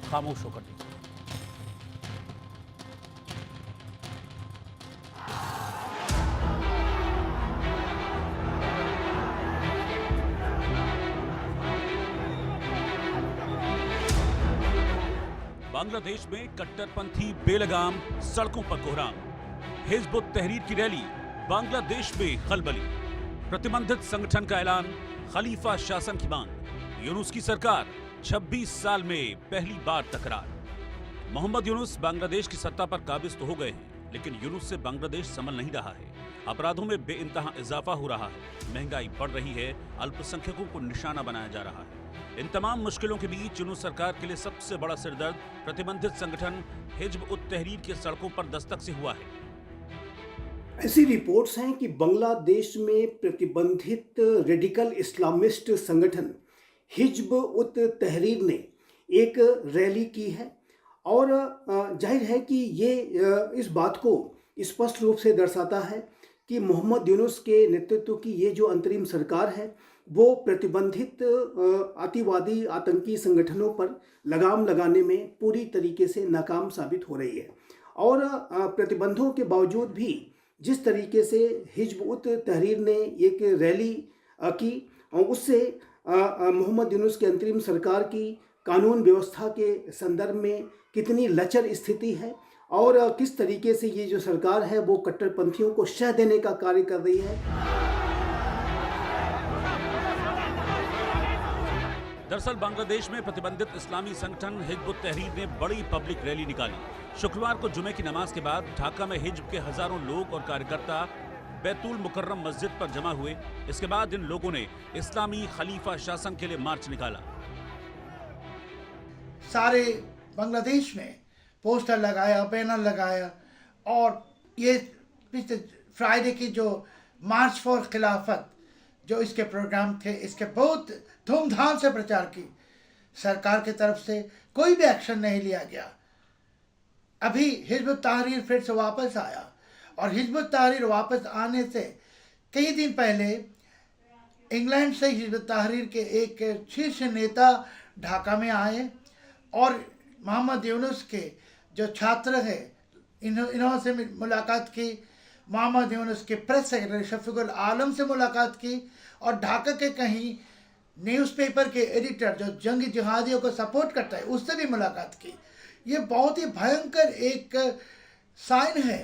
खामोश होकर देखिए। बांग्लादेश में कट्टरपंथी बेलगाम सड़कों पर कोहराम, हिज़्ब उत तहरीर की रैली, बांग्लादेश में खलबली, प्रतिबंधित संगठन का ऐलान, खलीफा शासन की मांग, यूनुस की सरकार 26 साल में पहली बार तकरार। मोहम्मद यूनुस बांग्लादेश की सत्ता पर काबिज तो हो गए हैं, लेकिन यूनुस से बांग्लादेश संभल नहीं रहा है। अपराधों में बेइंतहा इजाफा हो रहा है, महंगाई बढ़ रही है, अल्पसंख्यकों को निशाना बनाया जा रहा है। इन तमाम मुश्किलों के बीच यूनुस सरकार के लिए सबसे बड़ा सिरदर्द प्रतिबंधित संगठन हिज़्ब उत तहरीर के सड़कों पर दस्तक से हुआ है। ऐसी रिपोर्ट्स हैं कि बांग्लादेश में प्रतिबंधित रेडिकल इस्लामिस्ट संगठन हिज़्ब उत तहरीर ने एक रैली की है और जाहिर है कि ये इस बात को स्पष्ट रूप से दर्शाता है कि मोहम्मद यूनुस के नेतृत्व की ये जो अंतरिम सरकार है वो प्रतिबंधित अतिवादी आतंकी संगठनों पर लगाम लगाने में पूरी तरीके से नाकाम साबित हो रही है। और प्रतिबंधों के बावजूद भी जिस तरीके से हिज़्ब उत तहरीर ने एक रैली की, उससे मोहम्मद यूनुस के अंतरिम सरकार की कानून व्यवस्था के संदर्भ में कितनी लचर स्थिति है और किस तरीके से ये जो सरकार है वो कट्टरपंथियों को शह देने का कार्य कर रही है। दरअसल बांग्लादेश में प्रतिबंधित इस्लामी संगठन हिज़्ब उत तहरीर ने बड़ी पब्लिक रैली निकाली। शुक्रवार को जुमे की नमाज के बाद ढाका में हिज़्ब के हजारों लोग और कार्यकर्ता बैतुल मुकर्रम मस्जिद पर जमा हुए। इसके बाद इन लोगों ने इस्लामी खलीफा शासन के लिए मार्च निकाला। सारे बांग्लादेश में पोस्टर लगाया, बैनर लगाया और ये पिछले फ्राइडे की जो मार्च फॉर खिलाफत जो इसके प्रोग्राम थे, इसके बहुत धूमधाम से प्रचार की। सरकार की तरफ से कोई भी एक्शन नहीं लिया गया। अभी हिज़्ब उत तहरीर फिर से वापस आया और हिज़्ब उत तहरीर वापस आने से कई दिन पहले इंग्लैंड से हिज़्ब उत तहरीर के एक शीर्ष नेता ढाका में आए और मोहम्मद यूनुस के जो छात्र हैं इन्होंने मुलाकात की। मोहम्मद यूनुस के प्रेस सेक्रेटरी शफीकुल आलम से मुलाकात की और ढाका के कहीं न्यूज़पेपर के एडिटर जो जंगी जिहादियों को सपोर्ट करता है उससे भी मुलाकात की। ये बहुत ही भयंकर एक साइन है।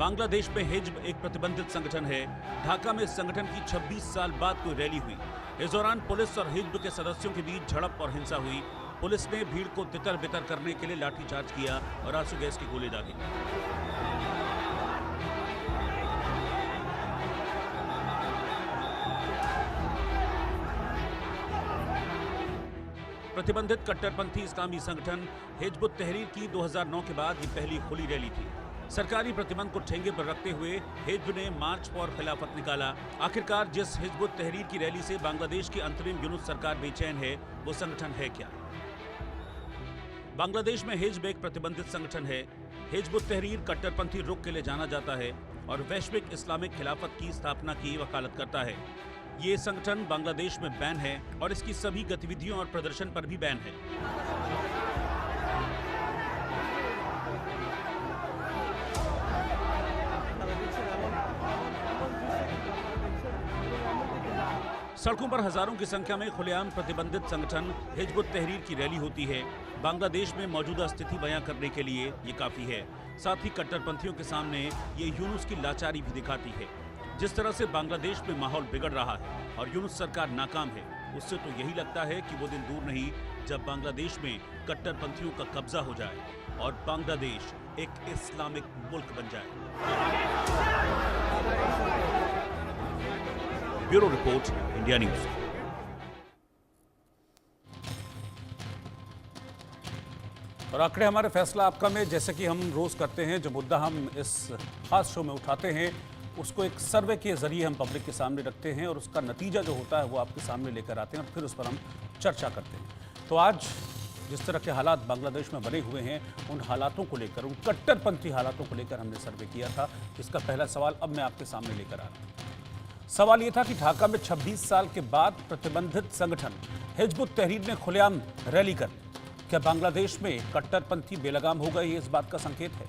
बांग्लादेश में हिज़्ब एक प्रतिबंधित संगठन है। ढाका में इस संगठन की 26 साल बाद कोई रैली हुई। इस दौरान पुलिस और हिज़्ब के सदस्यों के बीच झड़प और हिंसा हुई। पुलिस ने भीड़ को तितर बितर करने के लिए लाठीचार्ज किया और आंसू गैस की गोली डाली। प्रतिबंधित कट्टरपंथी इस्लामी संगठन हिज़्ब उत तहरीर की 2009 के बाद ये पहली खुली रैली थी। सरकारी प्रतिबंध को ठेंगे पर रखते हुए हिज़्ब ने मार्च फॉर खिलाफत निकाला। आखिरकार जिस हिज़्ब उत तहरीर की रैली से बांग्लादेश की अंतरिम यूनुस सरकार बेचैन है, वो संगठन है क्या? बांग्लादेश में हिज़्ब एक प्रतिबंधित संगठन है। हिज़्ब उत तहरीर कट्टरपंथी रुख के लिए जाना जाता है और वैश्विक इस्लामिक खिलाफत की स्थापना की वकालत करता है। ये संगठन बांग्लादेश में बैन है और इसकी सभी गतिविधियों और प्रदर्शन पर भी बैन है। सड़कों पर हजारों की संख्या में खुलेआम प्रतिबंधित संगठन हिज़्ब उत तहरीर की रैली होती है। बांग्लादेश में मौजूदा स्थिति बयां करने के लिए ये काफी है। साथ ही कट्टरपंथियों के सामने ये यूनुस की लाचारी भी दिखाती है। जिस तरह से बांग्लादेश में माहौल बिगड़ रहा है और यूनुस सरकार नाकाम है, उससे तो यही लगता है कि वो दिन दूर नहीं जब बांग्लादेश में कट्टरपंथियों का कब्जा हो जाए और बांग्लादेश एक इस्लामिक मुल्क बन जाए। Bureau report, India news. और आंकड़े हमारे फैसला आपका में, जैसे कि हम रोज करते हैं, जो मुद्दा हम इस खास शो में उठाते हैं उसको एक सर्वे के जरिए हम पब्लिक के सामने रखते हैं और उसका नतीजा जो होता है वो आपके सामने लेकर आते हैं और फिर उस पर हम चर्चा करते हैं। तो आज जिस तरह के हालात बांग्लादेश में बने हुए हैं, उन हालातों को लेकर, उन कट्टरपंथी हालातों को लेकर हमने सर्वे किया था। इसका पहला सवाल अब मैं आपके सामने लेकर आ रहा हूं। सवाल यह था कि ढाका में 26 साल के बाद प्रतिबंधित संगठन हिजबुत तहरीर ने खुलेआम रैली कर क्या बांग्लादेश में कट्टरपंथी बेलगाम हो गए, ये इस बात का संकेत है।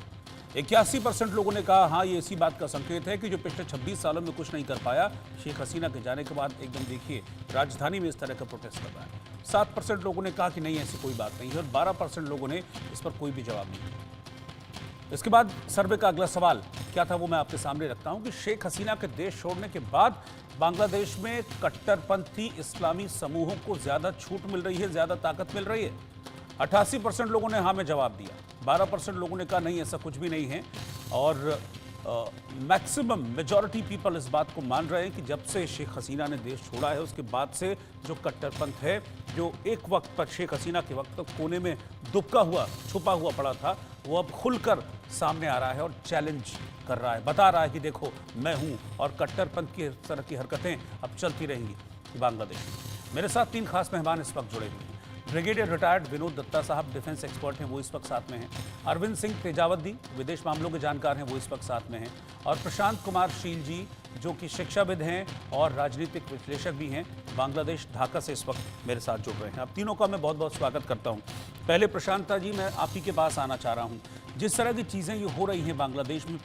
81% लोगों ने कहा हाँ, ये इसी बात का संकेत है कि जो पिछले 26 सालों में कुछ नहीं कर पाया, शेख हसीना के जाने के बाद एकदम देखिए राजधानी में इस तरह का प्रोटेस्ट कर रहा है। 7% लोगों ने कहा कि नहीं, ऐसी कोई बात नहीं है, और 12% लोगों ने इस पर कोई भी जवाब नहीं दिया। इसके बाद सर्वे का अगला सवाल क्या था वो मैं आपके सामने रखता हूं कि शेख हसीना के देश छोड़ने के बाद बांग्लादेश में कट्टरपंथी इस्लामी समूहों को ज्यादा छूट मिल रही है, ज्यादा ताकत मिल रही है। 88% लोगों ने हाँ में जवाब दिया, 12% लोगों ने कहा नहीं, ऐसा कुछ भी नहीं है, और मैक्सिमम मेजॉरिटी पीपल इस बात को मान रहे हैं कि जब से शेख हसीना ने देश छोड़ा है उसके बाद से जो कट्टरपंथ है, जो एक वक्त पर शेख हसीना के वक्त तक कोने में दुबका हुआ, छुपा हुआ पड़ा था, वो अब खुलकर सामने आ रहा है और चैलेंज कर रहा है, बता रहा है कि देखो मैं हूँ, और कट्टरपंथ की इस तरह की हरकतें अब चलती रहेंगी बांग्लादेश में। मेरे साथ 3 खास मेहमान इस वक्त जुड़े हुए हैं। ब्रिगेडियर रिटायर्ड विनोद दत्ता साहब डिफेंस एक्सपर्ट हैं, वो इस वक्त साथ में हैं। अरविंद सिंह तेजावती विदेश मामलों के जानकार हैं, वो इस वक्त साथ में हैं। और प्रशांत कुमार शील जी जो कि शिक्षाविद हैं और राजनीतिक विश्लेषक भी हैं, बांग्लादेश ढाका से इस वक्त मेरे साथ जुड़ रहे हैं। आप तीनों का मैं बहुत बहुत स्वागत करता हूँ। पहले प्रशांता जी, मैं आप ही के पास आना चाह रहा हूँ। जिस तरह की चीज़ें ये हो रही हैं बांग्लादेश में